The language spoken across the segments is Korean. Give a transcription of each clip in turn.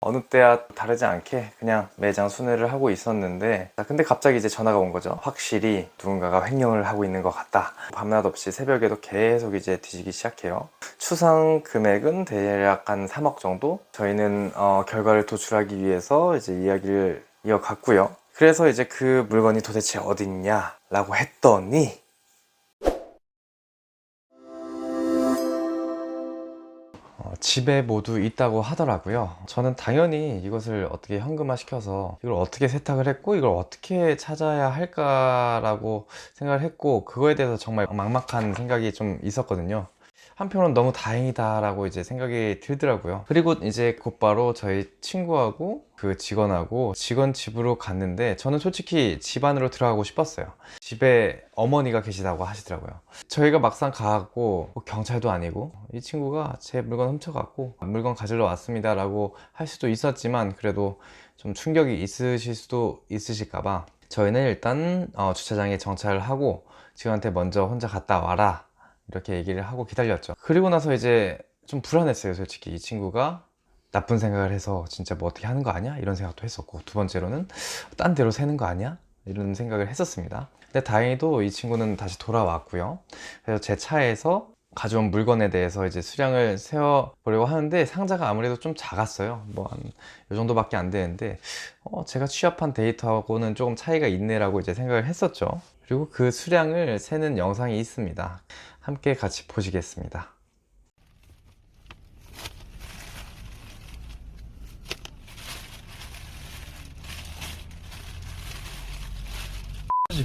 어느 때와 다르지 않게 그냥 매장 순회를 하고 있었는데, 근데 갑자기 이제 전화가 온 거죠. 확실히 누군가가 횡령을 하고 있는 것 같다. 밤낮 없이 새벽에도 계속 이제 뒤지기 시작해요. 추상 금액은 대략 한 3억 정도. 저희는 결과를 도출하기 위해서 이제 이야기를 이어갔고요. 그래서 이제 그 물건이 도대체 어딨냐 라고 했더니, 집에 모두 있다고 하더라고요. 저는 당연히 이것을 어떻게 현금화 시켜서 이걸 어떻게 세탁을 했고 이걸 어떻게 찾아야 할까라고 생각을 했고, 그거에 대해서 정말 막막한 생각이 좀 있었거든요. 한편으로는 너무 다행이다 라고 이제 생각이 들더라고요. 그리고 이제 곧바로 저희 친구하고 그 직원하고 직원 집으로 갔는데, 저는 솔직히 집 안으로 들어가고 싶었어요. 집에 어머니가 계시다고 하시더라고요. 저희가 막상 가고 뭐 경찰도 아니고 이 친구가 제 물건 훔쳐갔고 물건 가지러 왔습니다 라고 할 수도 있었지만, 그래도 좀 충격이 있으실 수도 있으실까봐 저희는 일단 주차장에 정차를 하고 직원한테 먼저 혼자 갔다 와라 이렇게 얘기를 하고 기다렸죠. 그리고 나서 이제 좀 불안했어요. 솔직히 이 친구가 나쁜 생각을 해서 진짜 뭐 어떻게 하는 거 아니야? 이런 생각도 했었고, 두 번째로는 딴 데로 새는 거 아니야? 이런 생각을 했었습니다. 근데 다행히도 이 친구는 다시 돌아왔고요. 그래서 제 차에서 가져온 물건에 대해서 이제 수량을 세어보려고 하는데, 상자가 아무래도 좀 작았어요. 뭐 한 이 정도밖에 안 되는데 제가 취합한 데이터하고는 조금 차이가 있네라고 이제 생각을 했었죠. 그리고 그 수량을 세는 영상이 있습니다. 함께 같이 보시겠습니다.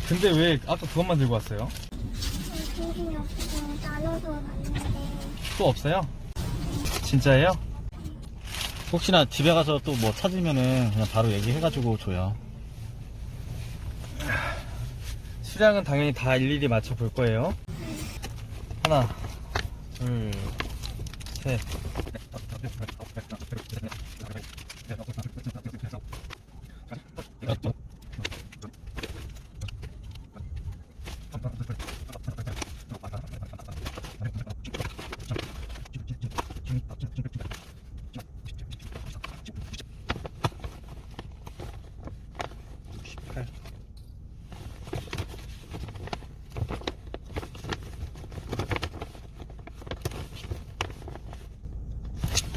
근데 왜 아까 그것만 들고 왔어요? 정신이 없어서 나눠서 갔는데 또 없어요? 진짜예요? 혹시나 집에 가서 또 뭐 찾으면은 그냥 바로 얘기해가지고 줘요. 수량은 당연히 다 일일이 맞춰 볼 거예요. 하나, 둘, 셋. 팔.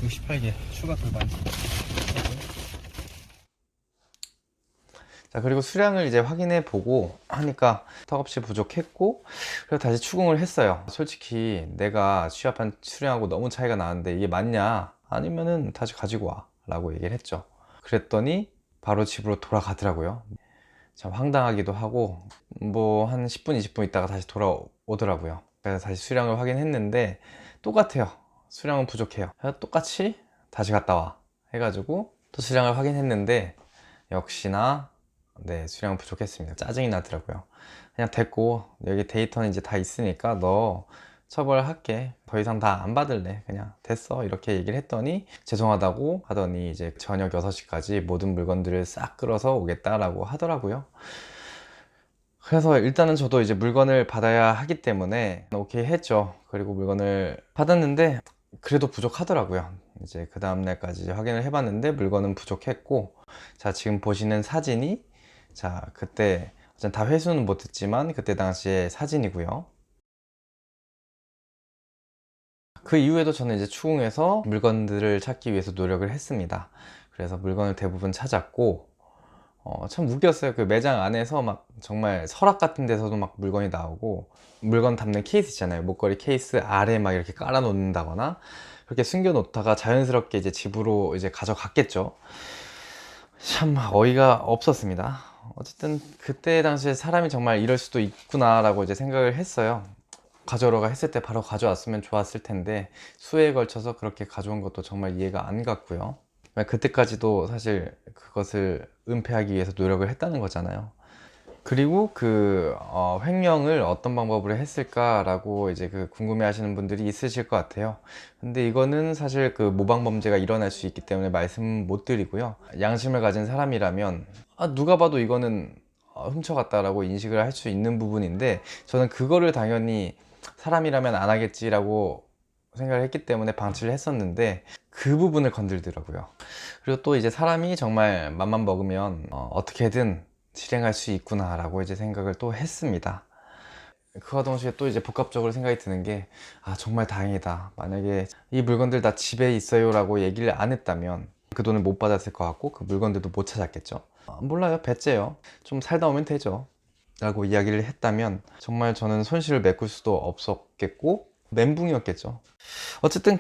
68개 추가 돌반. 자, 그리고 수량을 이제 확인해 보고 하니까 턱없이 부족했고, 그래서 다시 추궁을 했어요. 솔직히 내가 취합한 수량하고 너무 차이가 나는데 이게 맞냐? 아니면은 다시 가지고 와 라고 얘기를 했죠. 그랬더니 바로 집으로 돌아가더라고요. 참 황당하기도 하고, 뭐 한 10분 20분 있다가 다시 돌아오더라고요. 그래서 다시 수량을 확인했는데 똑같아요. 수량은 부족해요. 그래서 똑같이 다시 갔다 와 해가지고 또 수량을 확인했는데 역시나 네, 수량은 부족했습니다. 짜증이 나더라고요. 그냥 됐고, 여기 데이터는 이제 다 있으니까 너 처벌할게. 더 이상 다 안 받을래. 그냥 됐어. 이렇게 얘기를 했더니 죄송하다고 하더니 이제 저녁 6시까지 모든 물건들을 싹 끌어서 오겠다라고 하더라고요. 그래서 일단은 저도 이제 물건을 받아야 하기 때문에 오케이 했죠. 그리고 물건을 받았는데 그래도 부족하더라고요. 이제 그 다음날까지 확인을 해봤는데 물건은 부족했고, 자, 지금 보시는 사진이, 자, 그때 다 회수는 못했지만 그때 당시의 사진이고요. 그 이후에도 저는 이제 추궁해서 물건들을 찾기 위해서 노력을 했습니다. 그래서 물건을 대부분 찾았고, 참 웃겼어요. 그 매장 안에서 막 정말 서랍 같은 데서도 막 물건이 나오고, 물건 담는 케이스 있잖아요. 목걸이 케이스 아래 막 이렇게 깔아 놓는다거나 그렇게 숨겨 놓다가 자연스럽게 이제 집으로 이제 가져갔겠죠. 참 어이가 없었습니다. 어쨌든 그때 당시에 사람이 정말 이럴 수도 있구나 라고 이제 생각을 했어요. 가져오라고 했을 때 바로 가져왔으면 좋았을 텐데 수회에 걸쳐서 그렇게 가져온 것도 정말 이해가 안 갔고요. 그때까지도 사실 그것을 은폐하기 위해서 노력을 했다는 거잖아요. 그리고 그 횡령을 어떤 방법으로 했을까라고 이제 그 궁금해 하시는 분들이 있으실 것 같아요. 근데 이거는 사실 그 모방 범죄가 일어날 수 있기 때문에 말씀 못 드리고요. 양심을 가진 사람이라면 누가 봐도 이거는 훔쳐갔다라고 인식을 할 수 있는 부분인데, 저는 그거를 당연히 사람이라면 안 하겠지라고 생각을 했기 때문에 방치를 했었는데 그 부분을 건들더라고요. 그리고 또 이제 사람이 정말 맘만 먹으면 어떻게든 실행할 수 있구나 라고 이제 생각을 또 했습니다. 그와 동시에 또 이제 복합적으로 생각이 드는 게, 아, 정말 다행이다. 만약에 이 물건들 다 집에 있어요 라고 얘기를 안 했다면 그 돈을 못 받았을 것 같고 그 물건들도 못 찾았겠죠. 몰라요. 배째요. 좀 살다 오면 되죠 라고 이야기를 했다면 정말 저는 손실을 메꿀 수도 없었겠고 멘붕이었겠죠. 어쨌든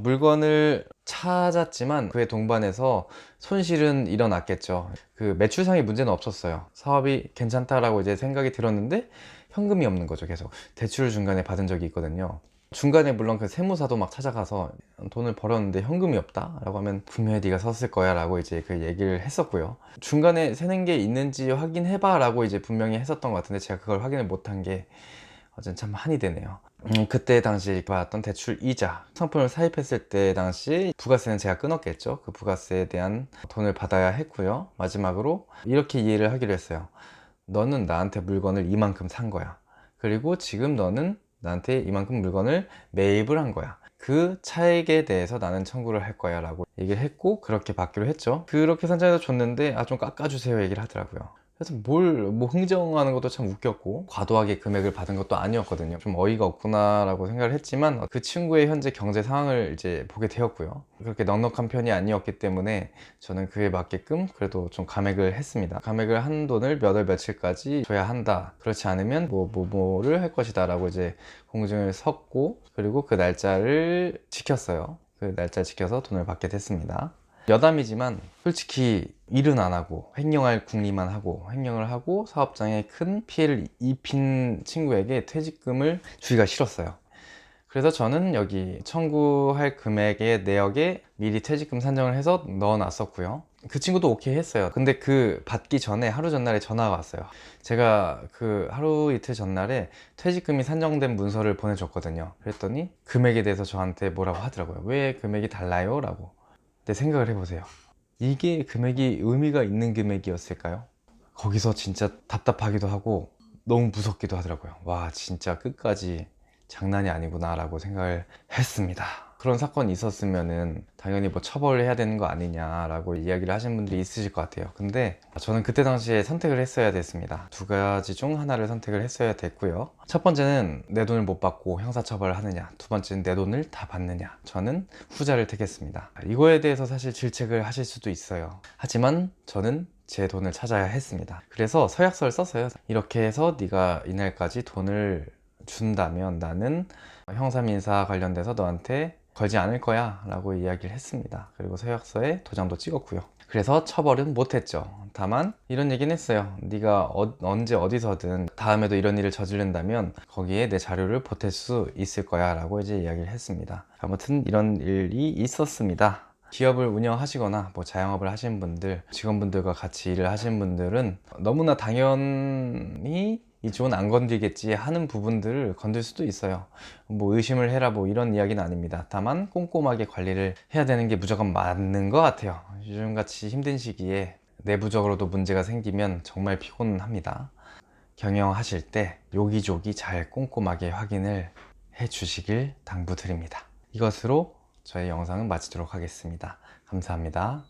물건을 찾았지만 그에 동반해서 손실은 일어났겠죠. 그 매출상의 문제는 없었어요. 사업이 괜찮다라고 이제 생각이 들었는데 현금이 없는 거죠. 계속 대출을 중간에 받은 적이 있거든요. 중간에 물론 그 세무사도 막 찾아가서 돈을 벌었는데 현금이 없다 라고 하면 분명히 네가 썼을 거야 라고 이제 그 얘기를 했었고요. 중간에 새는 게 있는지 확인해봐 라고 이제 분명히 했었던 것 같은데 제가 그걸 확인을 못한 게 어쨌든 참 한이 되네요. 그때 당시 받았던 대출 이자, 상품을 사입했을 때 당시 부가세는 제가 끊었겠죠. 그 부가세에 대한 돈을 받아야 했고요. 마지막으로 이렇게 이해를 하기로 했어요. 너는 나한테 물건을 이만큼 산 거야. 그리고 지금 너는 나한테 이만큼 물건을 매입을 한 거야. 그 차액에 대해서 나는 청구를 할 거야 라고 얘기를 했고 그렇게 받기로 했죠. 그렇게 산정해서 줬는데 좀 깎아주세요 얘기를 하더라고요. 그래서 뭐 흥정하는 것도 참 웃겼고 과도하게 금액을 받은 것도 아니었거든요. 좀 어이가 없구나 라고 생각을 했지만 그 친구의 현재 경제 상황을 이제 보게 되었고요. 그렇게 넉넉한 편이 아니었기 때문에 저는 그에 맞게끔 그래도 좀 감액을 했습니다. 감액을 한 돈을 몇 월 며칠까지 줘야 한다. 그렇지 않으면 뭐를 할 것이다 라고 이제 공증을 섰고 그리고 그 날짜를 지켰어요. 그 날짜 지켜서 돈을 받게 됐습니다. 여담이지만 솔직히 일은 안 하고 횡령할 궁리만 하고 횡령을 하고 사업장에 큰 피해를 입힌 친구에게 퇴직금을 주기가 싫었어요. 그래서 저는 여기 청구할 금액의 내역에 미리 퇴직금 산정을 해서 넣어놨었고요. 그 친구도 오케이 했어요. 근데 그 받기 전에 하루 전날에 전화가 왔어요. 제가 그 하루 이틀 전날에 퇴직금이 산정된 문서를 보내줬거든요. 그랬더니 금액에 대해서 저한테 뭐라고 하더라고요. 왜 금액이 달라요? 라고. 근데 생각을 해보세요. 이게 금액이 의미가 있는 금액이었을까요? 거기서 진짜 답답하기도 하고 너무 무섭기도 하더라고요. 와, 진짜 끝까지 장난이 아니구나 라고 생각을 했습니다. 그런 사건이 있었으면은 당연히 뭐 처벌을 해야 되는 거 아니냐라고 이야기를 하신 분들이 있으실 것 같아요. 근데 저는 그때 당시에 선택을 했어야 됐습니다. 두 가지 중 하나를 선택을 했어야 됐고요. 첫 번째는 내 돈을 못 받고 형사처벌을 하느냐, 두 번째는 내 돈을 다 받느냐. 저는 후자를 택했습니다. 이거에 대해서 사실 질책을 하실 수도 있어요. 하지만 저는 제 돈을 찾아야 했습니다. 그래서 서약서를 썼어요. 이렇게 해서 네가 이날까지 돈을 준다면 나는 형사민사 관련돼서 너한테 걸지 않을 거야 라고 이야기를 했습니다. 그리고 서약서에 도장도 찍었고요. 그래서 처벌은 못했죠. 다만 이런 얘기는 했어요. 네가 언제 어디서든 다음에도 이런 일을 저지른다면 거기에 내 자료를 보탤 수 있을 거야 라고 이제 이야기를 했습니다. 아무튼 이런 일이 있었습니다. 기업을 운영하시거나 뭐 자영업을 하시는 분들, 직원분들과 같이 일을 하시는 분들은 너무나 당연히 이 쪽은 안 건들겠지 하는 부분들을 건들 수도 있어요. 뭐 의심을 해라 뭐 이런 이야기는 아닙니다. 다만 꼼꼼하게 관리를 해야 되는 게 무조건 맞는 것 같아요. 요즘같이 힘든 시기에 내부적으로도 문제가 생기면 정말 피곤합니다. 경영하실 때 요기조기 잘 꼼꼼하게 확인을 해 주시길 당부드립니다. 이것으로 저의 영상은 마치도록 하겠습니다. 감사합니다.